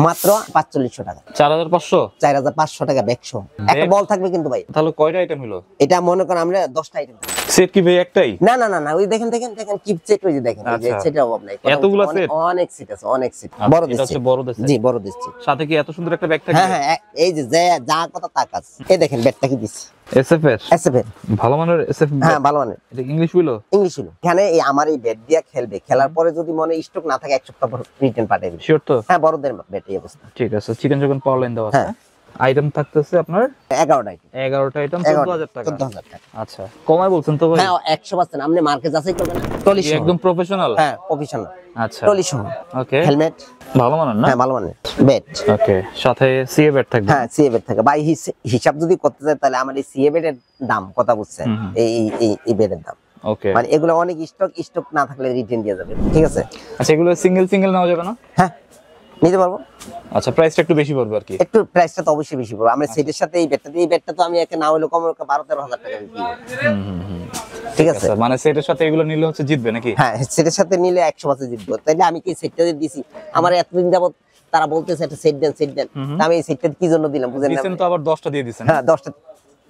মাত্র 4500 টাকা। 4500 4500 টাকা ব্যাগসহ। একটা বল থাকবে কিন্তু ভাই। তাহলে কয়টা আইটেম হলো? এটা মনে করেন আমরা 10টা আইটেম। সেট কি ভাই একটাই? না না না না, ওই দেখেন কিপ সেট, ওই যে দেখেন, এই যে সেটের অভাব নাই। এতগুলো সেট? অনেক সেট আছে, অনেক সেট। বড় দিচ্ছি। এটা হচ্ছে বড় দিচ্ছি। জি বড় দিচ্ছি। সাথে কি এত সুন্দর একটা ব্যাগ থাকবে? হ্যাঁ হ্যাঁ, এই যে যা কথা তা কাজ। এই দেখেন ব্যাগটা কি দিচ্ছি। এসএফ এর ভালো মানের এসএফ। হ্যাঁ ভালো মানের। এটা ইংলিশ হলো? ইংলিশ হলো। এখানে এই আমার এই ব্যাট দিয়া খেলবে, খেলার পরে যদি মনে স্টক না থাকে 1 সপ্তাহ পর রিটার্ন পাঠিয়ে দিবে। শিওর তো? হ্যাঁ বড়দের ব্যাট এই অবস্থা। ঠিক আছে। চিকেন যখন পাওয়ার লাইন দেওয়া আছে। আইটেম থাকতেছে আপনার 11টা আইটেম। 11টা আইটেম 14000 টাকা। 14000 টাকা। আচ্ছা, কমায় বলছেন তো ভাই? হ্যাঁ 100%। আপনি মার্কেট যাচাই করবেন। টলি একদম প্রফেশনাল? হ্যাঁ প্রফেশনাল। আচ্ছা, টলি সহ। ওকে। হেলমেট ভালো মানের না? হ্যাঁ ভালো মানের ব্যাট। ওকে, সাথে সিএ ব্যাট থাকবে? হ্যাঁ সিএ ব্যাট থাকে ভাই। হিসাব যদি করতে যায় তাহলে আমার এই সিএ ব্যাটের দাম কথা বুঝছেন, এই ব্যাটের দাম। ওকে, মানে এগুলো অনেক স্টক না থাকলে রিটার্ন দিয়ে যাবে, ঠিক আছে? আচ্ছা, এগুলো সিঙ্গেল নেওয়া যাবে না? হ্যাঁ নিতে পারবো। আচ্ছা, প্রাইসটা একটু বেশি পড়বে আর কি? একটু প্রাইসটা তো অবশ্যই বেশি পড়বে। আমরা সেটের সাথে এই ব্যাটটা তো আমি একে না হলে কম 12-13 হাজার টাকা বিক্রি করব। ঠিক আছে, মানে সেটের সাথে এগুলো নিলে হচ্ছে জিতবে নাকি? হ্যাঁ সেটের সাথে নিলে 100% জিতবো। তাইলে আমি কি সেটটা দিছি? আমার এতদিন যাবত তারা বলতেছে একটা সেট দেন। আমি এই সেটটা কি জন্য দিলাম বুঝেন না? দিবেন তো আবার 10টা দিয়ে দিবেন। হ্যাঁ 10টা।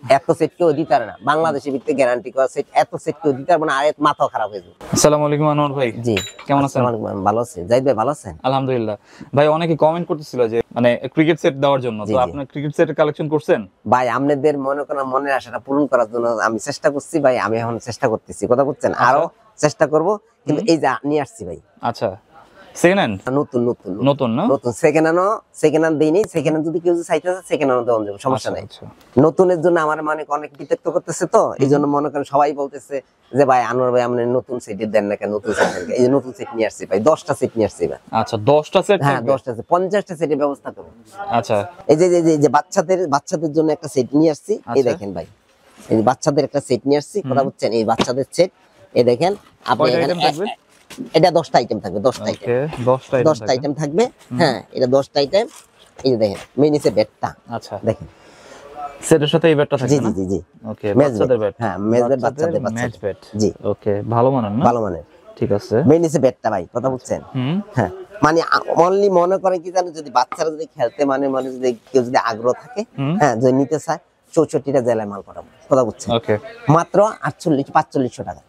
এত সেট কেউ দিতে পারে না বাংলাদেশের ভিতরে, গ্যারান্টি করা সেট। এত সেট কেউ দিতে পারবে না, আর মাথা খারাপ হয়ে যাবে। আসসালামু আলাইকুম আনোয়ার ভাই। জি কেমন আছেন? ভালো আছি। জাহিদ ভাই ভালো আছেন? আলহামদুলিল্লাহ। ভাই অনেকে কমেন্ট করতেছিল যে মানে ক্রিকেট সেট দেওয়ার জন্য, তো আপনারা ক্রিকেট সেটের কালেকশন করছেন? ভাই আপনাদের মনে করেন মনের আশাটা পূরণ করার জন্য আমি চেষ্টা করছি ভাই। আমি এখন চেষ্টা করতেছি, কথা বুঝছেন? আরো চেষ্টা করব, কিন্তু এই যে নিয়ে আসছি ভাই। আচ্ছা, সেকেন্ড হ্যান্ড? নতুন না? নতুন সেকেন্ড হ্যান্ড দেইনি। সেকেন্ড হ্যান্ড যদি কেউ চাইতে চায় সেকেন্ড হ্যান্ড দেওয়া যাবে, সমস্যা নাই। নতুনের জন্য আমার মানে অনেক বিতক্ত করতেছে, তো এই জন্য মনে করেন সবাই বলতেছে যে ভাই আনোয়ার ভাই আপনি নতুন সেট দেন না কেন? নতুন সেট দেন। এই যে নতুন সেট নিয়ে আসছি ভাই, 10টা সেট নিয়ে আসছি ভাই। আচ্ছা, 10টা সেট? হ্যাঁ 10টা সেট, 50টা সেটের ব্যবস্থা করব। আচ্ছা, এই যে বাচ্চাদের জন্য একটা সেট নিয়ে আসছি। এই দেখেন ভাই, এই বাচ্চাদের একটা সেট নিয়ে আসছি, কথা বুঝছেন? এই বাচ্চাদের সেট, এই দেখেন আপনি এখানে এটা 10টা আইটেম থাকবে। 10টা আইটেম। ওকে, 10টা আইটেম থাকবে। হ্যাঁ এটা 10টা আইটেম। এই যে দেখেন মিনিসে ব্যাটটা। আচ্ছা, দেখেন সেটের সাথে এই ব্যাটটা থাকবে না? জি। ওকে, বাচ্চাদের ব্যাট। হ্যাঁ বাচ্চাদের ম্যাচ ব্যাট। জি ওকে, ভালো মানের না? ভালো মানের। ঠিক আছে। মিনিসে ব্যাটটা ভাই, কথা বুঝছেন? হ্যাঁ মানে অনলি মনে করেন কি জানেন, যদি বাচ্চারা যদি খেলতে মানে যদি কেউ যদি আগ্রহ থাকে, হ্যাঁ যদি নিতে চায়, 64টা জেলায় মাল পাঠাবো, কথা বুঝছেন? ওকে, মাত্র 4500 টাকা।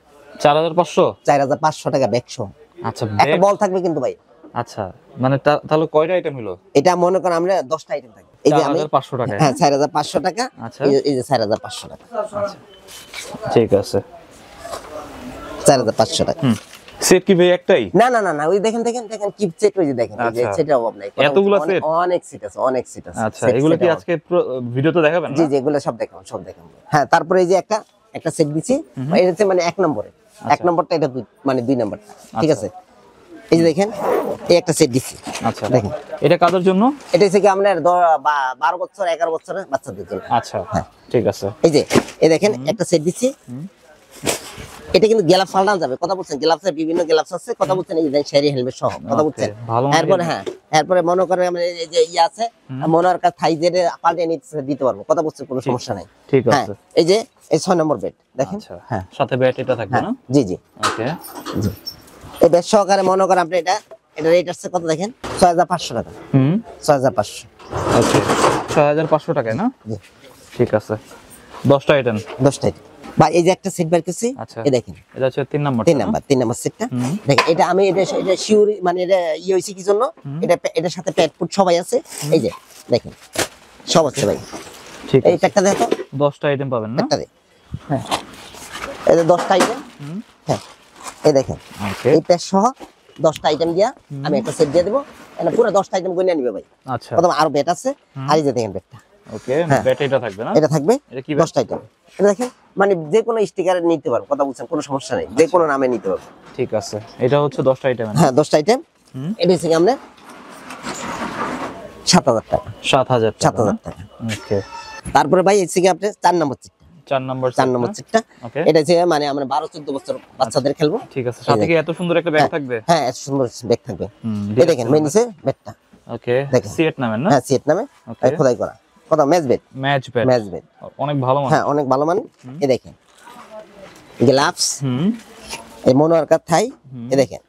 4500 টাকা ব্যাগসহ। আচ্ছা, একটা বল থাকবে কিন্তু ভাই। আচ্ছা, মানে তাহলে কয়টা আইটেম হলো? এটা মনে করেন আমরা 10টা আইটেম থাকবে। এই যে আমি 4500 টাকা। হ্যাঁ 4500 টাকা। আচ্ছা, এই যে 4500 টাকা। আচ্ছা ঠিক আছে, 4500 টাকা। সেট কি ভাই একটাই? না না না না, ওই দেখেন কিপ সেট, ওই যে দেখেন, এই যে সেটের অভাব নাই। এতগুলো সেট? অনেক সেট আছে। আচ্ছা, এগুলো কি আজকে ভিডিওতে দেখাবেন না? জি এগুলো সব দেখাবো। হ্যাঁ তারপরে এই যে একটা সেট দিছি, এটা হচ্ছে মানে 1 নম্বরে। 1 নম্বরটা এটা মানে 2 নম্বরটা, ঠিক আছে? এই যে দেখেন এই একটা সেট দিছি। আচ্ছা দেখেন, এটা কাদের জন্য? এটা হচ্ছে কি আপনার 12 বছর 11 বছরের বাচ্চাদের জন্য। আচ্ছা ঠিক আছে। এই দেখেন একটা সেট দিছি। এটা কিন্তু গ্লাভস পাল্টানো যাবে, কথা বলছেন? গ্লাভসের বিভিন্ন গ্লাভস আছে, কথা বলছেন? এই যে শেরি হেলমেট সহ, কথা বলছেন? এরপরে মনে করেন এই যে আছে মনোর কাছে থাইজের পাল্টে দিতে পারবো, কথা বলছেন? কোনো সমস্যা নাই, ঠিক আছে। এই যে এই 6 নম্বর বেড দেখেন। হ্যাঁ, সাথে ব্যাট এটা থাকবে না? জি ওকে। জি এই বেড সহকারে মনে করেন আপনি এটা রেট আছে কত দেখেন? 6500 টাকা। 6500। ওকে, 6500 টাকায় না? জি ঠিক আছে। 10টা আইটেম। ভাই এই যে একটা সেট বের করছি, এই দেখেন এটা হচ্ছে 3 নম্বর সেটটা। দেখেন এটা আমি এটা শিওর মানে এটা হইছে কি জন্য, এটার সাথে প্যাড ফুট সবাই আছে। এই যে দেখেন সব আছে ভাই। ঠিক আছে, এই প্যাকটা দেখো। 10টা আইটেম পাবেন না? হ্যাঁ এই যে 10টা আইটেম। হ্যাঁ এই দেখেন এই প্যাক সহ 10টা আইটেম দিয়া আমি একটা সেট দিয়ে দেব। এটা পুরো 10টা আইটেম গনিয়ে নিবে ভাই। আচ্ছা, প্রথম আরো ব্যাট আছে, আর এই যে দেখেন ব্যাটটা। ওকে, ব্যাট এটা থাকবে না? এটা থাকবে 10টা আইটেম। এটা দেখেন মানে যে কোনো স্টিকারে নিতে পারবো, কথা বলছেন? কোনো সমস্যা নেই, যে কোনো নামে নিতে পারবো। ঠিক আছে, এটা হচ্ছে 10টা আইটেম। হ্যাঁ 10টা আইটেম। এটা হচ্ছে কি আপনার 7000 টাকা। 7000 টাকা। ওকে, তারপরে ভাই এই থেকে আপনি 4 নম্বর সিটটা। 4 নম্বর সিটটা। ওকে, এটা হচ্ছে মানে আমরা 12-14 বছর বাচ্চাদের খেলবো। ঠিক আছে, সাথে কি এত সুন্দর একটা ব্যাগ থাকবে? হ্যাঁ এত সুন্দর ব্যাগ থাকবে। এই দেখেন মেনিসে ব্যাগটা। ওকে, সিএট নামে না? হ্যাঁ সিএট নামে, খোদাই করা। কত ম্যাচ ব্যাট অনেক ভালো মান। হ্যাঁ অনেক ভালো মান। এই দেখেন গ্লাভস, এই মনোয়ার কাপ থাই। এই দেখেন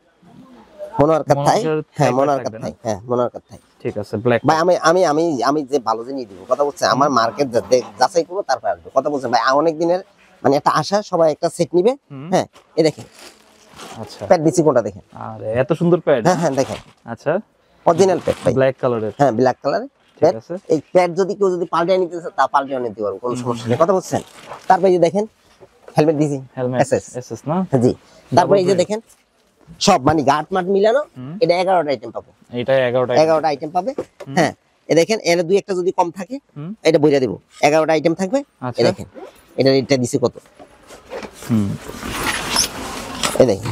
মনোয়ার কাপ থাই। হ্যাঁ মনোয়ার কাপ থাই। ঠিক আছে ব্ল্যাক ভাই আমি আমি আমি আমি যে ভালো জিনিস দিব কথা বলছেন, আমার মার্কেট যাচাই করবো তারপর আসবে কথা বলছেন ভাই। অনেক দিনের মানে একটা আশা, সবাই একটা সেট নিবে। হ্যাঁ এই দেখেন আচ্ছা প্যাড দিচ্ছি কোনটা দেখেন, আরে এত সুন্দর প্যাড। হ্যাঁ হ্যাঁ দেখেন আচ্ছা অরিজিনাল প্যাড ভাই, ব্ল্যাক কালারের। হ্যাঁ ব্ল্যাক কালারের প্যাড। আছে। এই প্যাড যদি কেউ যদি পাল্টে নিতে চায় তা পাল্টে নিতে পারবো, কোনো সমস্যা নেই কথা বলছেন। তারপরে এই যে দেখেন হেলমেট দিছি হেলমেট এসএস এসএস না? জি। তারপরে এই যে দেখেন সব মানে গার্ড মাঠ মিলানো, এটা 11টা আইটেম পাবো, এটা 11টা 11টা আইটেম পাবে। হ্যাঁ এ দেখেন এর দুই একটা যদি কম থাকে এটা বইরা দিব, 11টা আইটেম থাকবে। আচ্ছা। এই দেখেন এটা রেটটা দিছি কত, এই দেখেন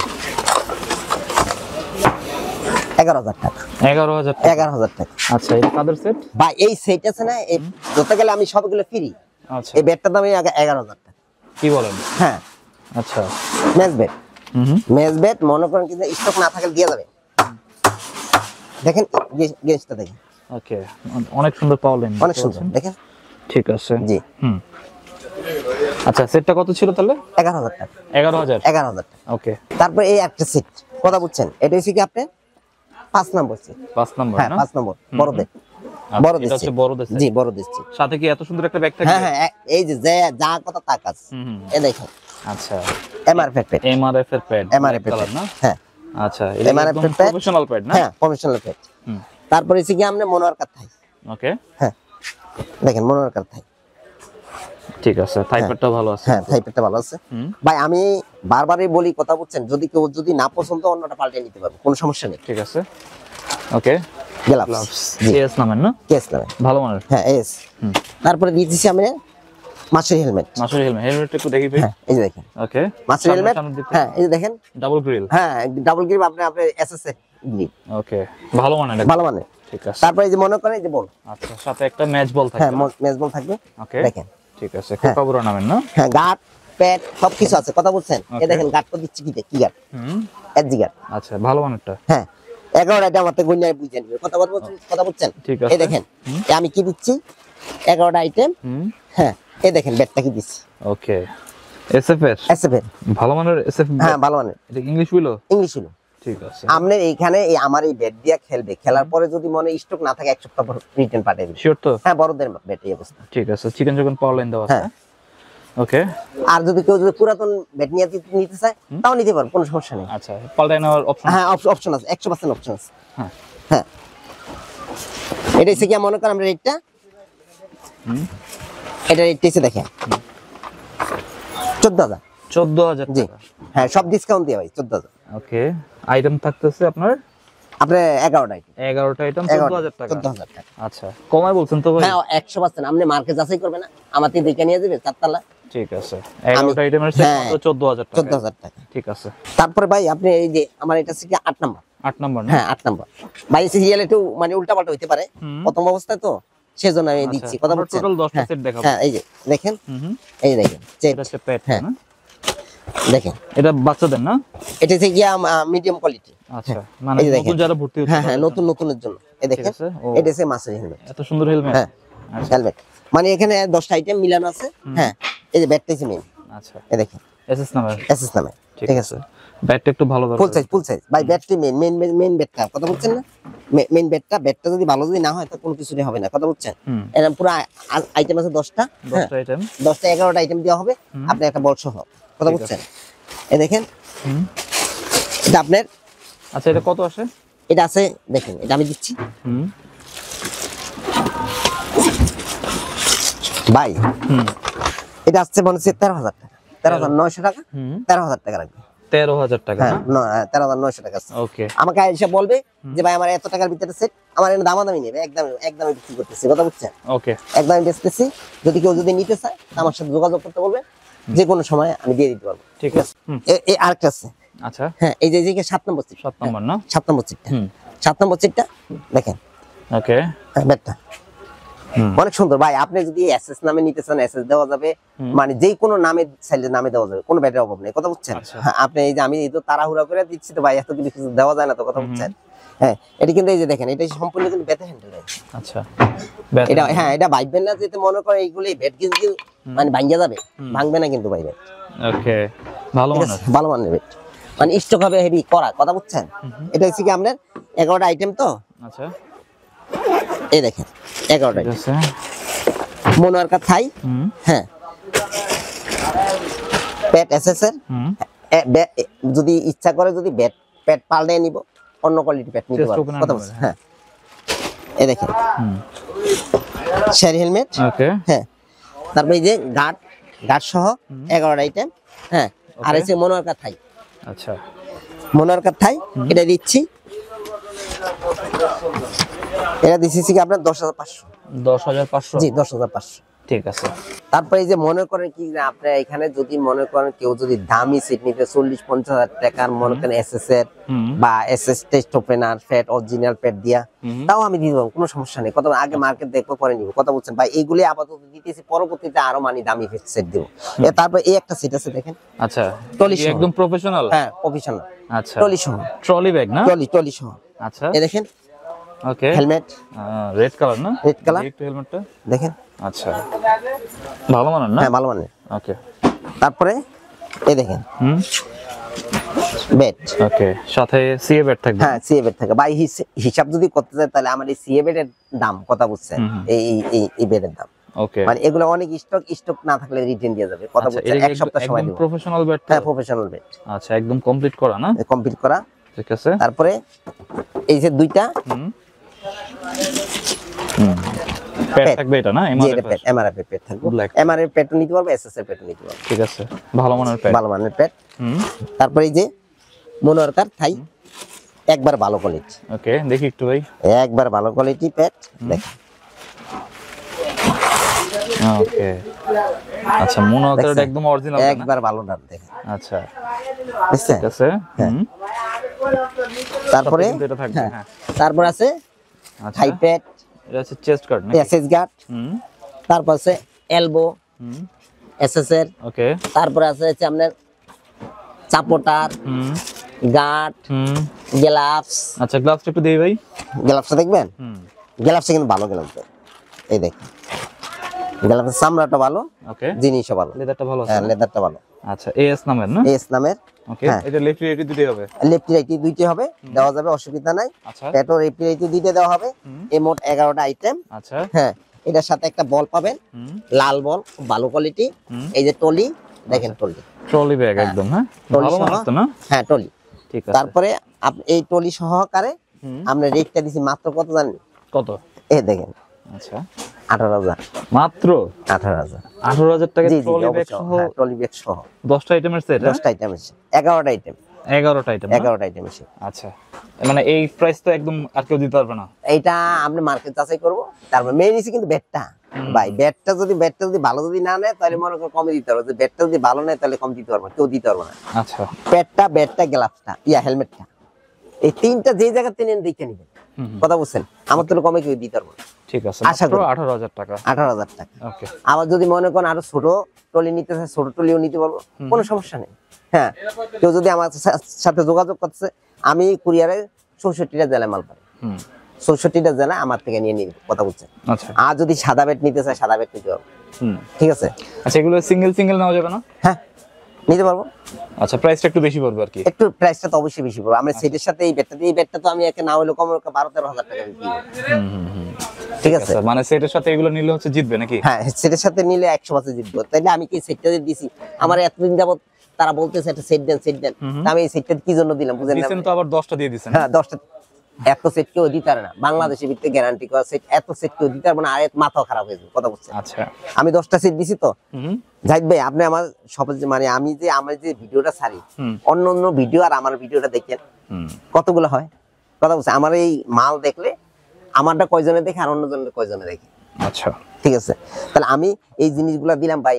11,000 টাকা, 11,000 টাকা। 11,000 টাকা। আচ্ছা এটা কাদের সেট? বা এই সেট আছে না, এই ধরতে গেলে আমি সবগুলো ফ্রি, আচ্ছা এই ব্যাটটার দাম 11,000 টাকা। কি বলেন? হ্যাঁ আচ্ছা মেজ ব্যাট, মেজ ব্যাট মনে করেন কিন্তু স্টক না থাকলে দিয়ে যাবে। দেখেন গেজটা দেখেন, ওকে অনেক সুন্দর পাওলেন, অনেক সুন্দর দেখেন। ঠিক আছে জি আচ্ছা সেটটা কত ছিল তাহলে? 11,000 টাকা, 11,000। 11,000 টাকা। ওকে তারপরে এই একটা সেট কথা বুঝছেন, এটা হচ্ছে কি আপনি 5 নম্বর সেট। 5 নম্বর হ্যাঁ না? 5 নম্বর বড়দের, আচ্ছা, বড়দের এটা হচ্ছে set। বড়দের set। জি বড়দের সেট। সাথে কি এত সুন্দর একটা ব্যাগ থাকবে? হ্যাঁ হ্যাঁ এই যে যা কথা তা কাজ। এই দেখেন আচ্ছা এমআরএফ প্যাড, এমআরএফ এর প্যাড, এমআরএফ কালার প্যাড না? হ্যাঁ আচ্ছা এটা MRF একদম প্যাড। প্রফেশনাল প্যাড না? হ্যাঁ প্রফেশনাল প্যাড। তারপরে হচ্ছে কি আমরা মনোয়ার কাট থাই, ওকে হ্যাঁ দেখেন মনোয়ার কাট থাই। ঠিক আছে থাই প্যাডটা ভালো আছে। হ্যাঁ থাই প্যাডটা ভালো আছে ভাই। আমি বারবারই বলি কথা বুঝছেন, যদি কেউ যদি না পছন্দ অন্যটা পাল্টে নিতে পারবে, কোনো সমস্যা নেই। ঠিক আছে ওকে গ্লাভস এস নামের না? কেস নেবেন, ভালো মানের। হ্যাঁ এস। তারপরে দিয়েছি আমি মাছের হেলমেট, মাসুর হেলমেটটা একটু দেখি ভাই। হ্যাঁ এই যে দেখেন ওকে মাছের হেলমেট। হ্যাঁ এই যে দেখেন ডাবল গ্রিল। হ্যাঁ ডাবল গ্রিপ, আপনি এসএস গ্রিপ ওকে ভালো মানের ভালো মানে। ঠিক আছে তারপরে এই যে মনে করেন এই যে বল, আচ্ছা সাথে একটা ম্যাচ বল হ্যাঁ থাকবে। ম্যাচ বল থাকবে। ওকে দেখেন ঠিক আছে কোকাবুরা নামের না? হ্যাঁ গার্ড প্যাড সবকিছু আছে কথা বলছেন। এই Okay. দেখেন গার্ড তো দিচ্ছি কি গার্ড, এসজি গার্ড। আচ্ছা ভালো মানেরটা। হ্যাঁ 11টা আমার থেকে গুণায় বুঝে নিবে কথা বলছেন। ঠিক আছে এই দেখেন আমি কি দিচ্ছি 11টা আইটেম। হ্যাঁ এই দেখেন ব্যাটটা কি দিচ্ছি, ওকে এসএফ এর এসএফ এর ভালো মানের এসএফ। হ্যাঁ ভালো মানে, এটা ইংলিশ হইলো? ইংলিশ হলো। ঠিক আছে আপনার এইখানে এই আমার এই ব্যাট দিয়া খেলবে, খেলার পরে যদি মনে স্টক না থাকে 1 সপ্তাহ পর রিটার্ন পাঠিয়ে দিবে। শিওর তো? হ্যাঁ বড়দের ব্যাট এই অবস্থা। ঠিক আছে চিকেন যখন পাওয়ার লাইন দেওয়া আছে। হ্যাঁ ওকে আর যদি কেউ যদি পুরাতন ব্যাট নিতে চায় তাও নিতে পারবে, কোনো সমস্যা নেই। আচ্ছা পাল্টাই নেওয়ার অপশন? হ্যাঁ অপশন আছে, 100% অপশন আছে। হ্যাঁ হ্যাঁ এটা হচ্ছে কি মনে করেন আমরা রেটটা, এটা রেটটা হচ্ছে দেখেন 14,000। 14,000 জি টাকা। হ্যাঁ সব ডিসকাউন্ট দিয়ে ভাই 14,000। ওকে আইটেম থাকতেছে আপনার আপনার 11টা আইটেম, 11টা আইটেম 14,000 টাকা। 14,000 টাকা। আচ্ছা কমাই বলছেন তো ভাই? হ্যাঁ 100%। আপনি মার্কেট যাচাই করবেন না, আমার থেকে দেখে নিয়ে যাবে 4 তলা। ঠিক আছে 11টা আইটেমের সেট হ্যাঁ, 14,000 টাকা। 14,000 টাকা। ঠিক আছে তারপরে ভাই আপনি এই যে আমার এটা হচ্ছে কি 8 নাম্বার। 8 নম্বর না? হ্যাঁ 8 নাম্বার ভাই, সিরিয়াল একটু মানে উল্টাপাল্টা হইতে পারে প্রথম অবস্থায় তো, সেজন্য আমি দিচ্ছি কথা বলছেন। টোটাল 10টা সেট দেখাবো। হ্যাঁ এই যে দেখেন, এই যে দেখেন এটা হচ্ছে প্যাড হ্যাঁ। না? দেখেন এটা বাচ্চাদের না? এটা হচ্ছে গিয়া মিডিয়াম কোয়ালিটি। আচ্ছা মানে এই যে দেখেন। নতুন যারা ভর্তি হচ্ছে হ্যাঁ হ্যাঁ নতুনের জন্য এই দেখেন আছে, ও। এটা হচ্ছে মাছের হেলমেট। এত সুন্দর হেলমেট। হ্যাঁ হেলমেট মানে এখানে 10টা আইটেম মিলানো আছে। হ্যাঁ এই যে ব্যাটটা হচ্ছে মেইন, আচ্ছা এই দেখেন এসএস নাম্বার। এসএস নামে। ঠিক ঠিক আছে আছে ব্যাটটা একটু ভালো ফুল সাইজ ভাই, ব্যাটটি মেইন ব্যাটটা কথা বলছেন না, মেইন ব্যাটটা যদি ভালো যদি না হয় তো কোনো কিছুই হবে না কথা বলছেন। এরকম পুরো আইটেম আছে 10টা, 10টা আইটেম 10টা 11টা আইটেম দেওয়া হবে, আপনি একটা বল সহ কথা বলছেন। এই দেখেন এটা আপনার, আচ্ছা এটা কত আসে? এটা আছে দেখেন, এটা আমি দিচ্ছি ভাই। এটা আসছে মনে হচ্ছে 13,000 টাকা, 13,900 টাকা, 13,000 টাকা রাখবে। 13,000 টাকা হ্যাঁ না? 13,900 টাকা আছে। ওকে আমাকে এসে বলবে যে ভাই আমার এত টাকার ভিতরে সেট, আমার এনে দামাদামি নেবে, একদমই বিক্রি করতেছি কথা বুঝছেন, ওকে একদমই বেচতেছি। যদি কেউ যদি নিতে চায় আমার সাথে যোগাযোগ করতে বলবে, যে কোনো সময় আমি দিয়ে দিতে পারবো। ঠিক আছে এই আরেকটা আছে, আচ্ছা হ্যাঁ এই যে 7 নম্বর সিট, 7 নম্বর না? 7 নম্বর সিটটা, 7 নম্বর সিটটা দেখেন ওকে ব্যাটটা অনেক সুন্দর ভাই। আপনি যদি এসএস নামে নিতে চান এসএস দেওয়া যাবে, মানে যে কোনো নামে চাইলে নামে দেওয়া যাবে, কোনো ব্যাটের অভাব নেই কথা বুঝছেন। হ্যাঁ, আপনি এই যে আমি এই তো তাড়াহুড়া করে দিচ্ছি তো ভাই, এত কিছু দেওয়া যায় না তো কথা বুঝছেন। হ্যাঁ এটা কিন্তু এই যে দেখেন, এটা সম্পূর্ণ কিন্তু ব্যাটে হ্যান্ডেল। আচ্ছা এটা হ্যাঁ এটা ভাইবেন না, যেতে মনে করে এইগুলো ব্যাট কিন্তু মানে ভাঙ্গা যাবে, ভাঙবে না কিন্তু ভাই ব্যাট। ওকে ভালো মানের। ভালো মানের ব্যাট মানে স্টক হবে হেভি করা কথা বুঝছেন। এটা হচ্ছে কি আপনার 11টা আইটেম তো। আচ্ছা এই দেখেন 11টা ঠিক আছে মনোয়ারকা থাই হ্যাঁ প্যাট এসএসএর যদি ইচ্ছা করে যদি প্যাট পাল্টে নিব অন্য কোয়ালিটি প্যাট নিতে পারবো কথা বলছেন হ্যাঁ এই দেখেন শেরি হেলমেট ওকে হ্যাঁ তারপরে এই যে গার্ড সহ 11টা আইটেম হ্যাঁ আর এই যে মনোয়ারকা থাই আচ্ছা মনোয়ারকা থাই এটা দিচ্ছি এটা দিচ্ছি কি আপনার 10,500 জি 10,500 ঠিক আছে তারপরে এই যে মনে করেন কি যে আপনি এখানে যদি মনে করেন কেউ যদি দামি সিট নিতে 40-50 হাজার টাকার মনে করেন এসএস এর বা SS test opener fat original pad দিয়া তাও আমি দিয়ে দেবো কোনো সমস্যা নেই কত আগে মার্কেট দেখবো পরে নিব কথা বলছেন ভাই এইগুলি আপাতত দিতেছি পরবর্তীতে আরো মানে দামি সেট দিব তারপর এই একটা সিট আছে দেখেন আচ্ছা ট্রলি সহ একদম প্রফেশনাল হ্যাঁ প্রফেশনাল আচ্ছা ট্রলি সহ ট্রলি ব্যাগ না ট্রলি সহ আচ্ছা এই দেখেন ওকে হেলমেট রেড কালার না রেড কালার একটু হেলমেটটা দেখেন আচ্ছা ভালো মানের না হ্যাঁ ভালো মানের ওকে তারপরে এই দেখেন বেড ওকে সাথে সিএ বেড থাকবে হ্যাঁ সিএ বেড থাকে ভাই হিসাব যদি করতে চাই তাহলে আমার এই সিএ বেডের দাম কথা বুঝছেন এই বেডের দাম ওকে মানে এগুলো অনেক স্টক না থাকলে রিটার্ন দিয়ে যাবে কথা বুঝছেন এক সপ্তাহ সময় দিব প্রফেশনাল বেড হ্যাঁ প্রফেশনাল বেড আচ্ছা একদম কমপ্লিট করা না কমপ্লিট করা ঠিক আছে তারপরে এই যে দুইটা প্যাড থাকবে এটা না এমআরএফ প্যাড থাকবে এমআরএফ প্যাড নিতে পারবে এসএস এর প্যাড নিতে পারবে ঠিক আছে ভালো মানের প্যাড তারপরে এই যে মনোয়ারকার থাই একবার ভালো কোয়ালিটি ওকে দেখি একটু ভাই একবার ভালো কোয়ালিটি প্যাড দেখেন ওকে আচ্ছা মনোয়ারকার একদম অরিজিনাল না একবার ভালো দাম দেখেন আচ্ছা বুঝছেন ঠিক আছে তারপরে এটা থাকবে হ্যাঁ তারপর আছে থাই প্যাড এটা আছে চেস্ট গার্ড না এসএস গার্ড তারপর আছে এলবো এসএস এর ওকে তারপর আছে আপনার চাপোটার গার্ড গ্লাভস আচ্ছা গ্লাভসটা একটু দেই ভাই গ্লাভসটা দেখবেন গ্লাভসটা কিন্তু ভালো গ্লাভস এই দেখেন গ্লাভসের চামড়াটা ভালো ওকে জিনিসও ভালো লেদারটা ভালো আছে হ্যাঁ লেদারটা ভালো আচ্ছা এএস নামের না এএস নামের ওকে এটা লেফট রাইট দুটোই হবে লেফট রাইট দুইটাই হবে দেওয়া যাবে অসুবিধা নাই আচ্ছা পেটো লেফট রাইট দুইটা দেওয়া হবে এই মোট 11টা আইটেম আচ্ছা হ্যাঁ এটার সাথে একটা বল পাবেন লাল বল ভালো কোয়ালিটি এই যে টলি দেখেন ট্রলি ব্যাগ একদম হ্যাঁ ভালো মানের তো না হ্যাঁ টলি ঠিক আছে তারপরে আপনি এই টলি সহকারে আমরা রেটটা দিছি মাত্র কত জানেন কত এই দেখেন আচ্ছা 18,000 মাত্র 18,000 টাকা জি ট্রলি ব্যাগ সহ ট্রলি ব্যাগ সহ 10টা আইটেমের সেট 10টা আইটেম আছে 11টা আইটেম 11টা আইটেম 11টা আইটেম আছে আচ্ছা মানে এই প্রাইস তো একদম আর কেউ দিতে পারবে না এইটা আমরা মার্কেট যাচাই করব তারপর মেইন ইস্যু কিন্তু ব্যাটটা ভাই ব্যাটটা যদি ভালো যদি না নেয় তাহলে মনে করো কমে দিতে পারবে ব্যাটটা যদি ভালো নেয় তাহলে কম দিতে পারবে কেউ দিতে পারবে না আচ্ছা ব্যাটটা গ্লাভসটা হেলমেটটা এই তিনটা যে জায়গা থেকে দেখে নেবেন কথা বলছেন আমার তো কমে কেউ দিতে পারবো না ঠিক আছে আশা মাত্র করি 18,000 টাকা 18,000 টাকা ওকে আবার যদি মনে করেন আরো ছোট ট্রলি নিতে চায় ছোট ট্রলিও নিতে পারবো কোনো সমস্যা নেই হ্যাঁ কেউ যদি আমার সাথে যোগাযোগ করছে আমি কুরিয়ারে 64টা জেলায় মাল পাই 64টা জেলা আমার থেকে নিয়ে নিয়ে কথা বলছেন আচ্ছা আর যদি সাদা বেড নিতে চায় সাদা বেড নিতে পারবো ঠিক আছে আচ্ছা এগুলো সিঙ্গেল নেওয়া যাবে না হ্যাঁ নিতে পারবো আচ্ছা প্রাইসটা একটু বেশি পড়বে আর কি একটু প্রাইসটা তো অবশ্যই বেশি পড়বে আমরা সেটের সাথে এই বেডটা তো আমি একে না হলে কম 12-13 হাজার টাকা বিক্রি করি ঠিক আছে মানে সেটের সাথে এগুলো নিলে হচ্ছে জিতবে নাকি হ্যাঁ সেটের সাথে নিলে 100% জিতবো তাইলে আমি কি সেটটা দিছি আমার এতদিন যাবত তারা বলতেছে একটা সেট দেন আমি এই সেটটা কি জন্য দিলাম বুঝেন না তো আবার 10টা দিয়ে দিবেন হ্যাঁ 10টা এত সেট কেউ দিতে পারে না বাংলাদেশের ভিতরে গ্যারান্টি করা সেট এত সেট কেউ দিতে পারবে না আর মাথা খারাপ হয়ে যাবে কথা বলছেন আচ্ছা আমি 10টা সেট দিছি তো জাহিদ ভাই আপনি আমার সব মানে আমি যে আমার যে ভিডিওটা ছাড়ি অন্য ভিডিও আর আমার ভিডিওটা দেখেন কতগুলো হয় কথা বলছেন আমার এই মাল দেখলে আমারটা কয়জনে দেখে আর অন্যজনের কয়জনে দেখে আচ্ছা ঠিক আছে তাহলে আমি এই জিনিসগুলো দিলাম ভাই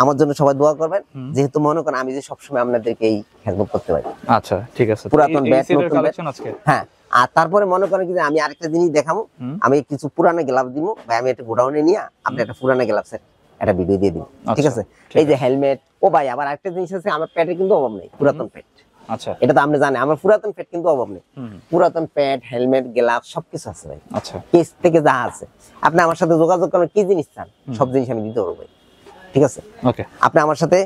আমার জন্য সবাই দোয়া করবেন যেহেতু মনে করেন আমি যে সবসময় আপনাদেরকে এই হেল্প করতে পারি আচ্ছা ঠিক আছে পুরাতন ব্যাট নতুন কালেকশন আজকে হ্যাঁ আর তারপরে মনে করেন কি আমি আরেকটা জিনিস দেখাবো আমি কিছু পুরানো গ্লাভস দিব ভাই আমি একটা গোডাউনে নিয়ে আপনি একটা পুরানো গ্লাভসের একটা ভিডিও দিয়ে দিব ঠিক আছে এই যে হেলমেট ও ভাই আবার আরেকটা জিনিস আছে আমার প্যাডে কিন্তু অভাব নেই পুরাতন প্যাড আচ্ছা এটা তো আপনি জানেন আমার পুরাতন প্যাড কিন্তু অভাব নেই পুরাতন প্যাড হেলমেট গ্লাভস সবকিছু আছে ভাই আচ্ছা কেস থেকে যা আছে আপনি আমার সাথে যোগাযোগ করেন কি জিনিস চান সব জিনিস আমি দিতে পারবো ভাই ঠিক আছে ওকে আপনি আমার সাথে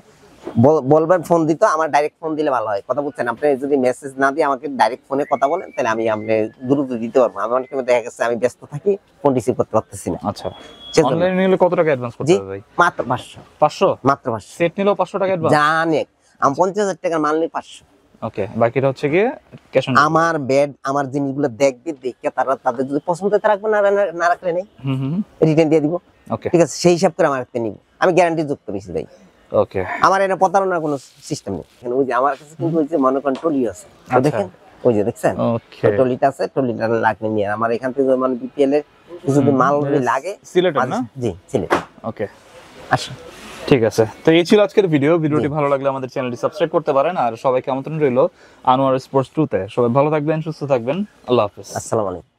বলবেন ফোন দিত, আমার ডাইরেক্ট ফোন দিলে ভালো হয়, কথা বুঝছেন? আপনি যদি মেসেজ না দিয়ে আমাকে ডাইরেক্ট ফোনে কথা বলেন তাহলে আমি আপনি দ্রুত দিতে পারবো। আমি অনেক সময় দেখা গেছে আমি ব্যস্ত থাকি, ফোন রিসিভ করতে পারতেছি না। আচ্ছা, অনলাইনে নিলে কত টাকা অ্যাডভান্স করতে হবে ভাই? মাত্র 500। 500? মাত্র 500 সেট নিলেও 500 টাকা অ্যাডভান্স? জানে আমি 50,000 টাকার মাল নিই 500। ওকে, বাকিটা হচ্ছে কি ক্যাশ অন? আমার বেড আমার জিনিসগুলো দেখবে, দেখে তারা তাদের যদি পছন্দ হয় রাখবে, না রাখলে নেই, রিটার্ন দিয়ে দিব। ওকে, ঠিক আছে, সেই হিসাব করে আমার কাছে নিব, আমি গ্যারান্টি যুক্ত বেশি ভাই। ওকে, আমার এটা প্রতারণার কোনো সিস্টেম নেই। ওই যে আমার কাছে কিন্তু ওই যে মনে করেন টলি আছে, দেখেন ওই যে দেখছেন টলিটা আছে, টলিটা লাগবে নিয়ে আমার এখান থেকে মানে বিপিএল এর যদি মাল লাগে সিলেটের না? জি সিলেট। ওকে, আচ্ছা ঠিক আছে। তো এই ছিল আজকের ভিডিওটি ভালো লাগলে আমাদের চ্যানেলটি সাবস্ক্রাইব করতে পারেন, আর সবাইকে আমন্ত্রণ রইল আনোয়ার স্পোর্টস 2 তে। সবাই ভালো থাকবেন, সুস্থ থাকবেন, আল্লাহ হাফেজ। আসসালামু আলাইকুম।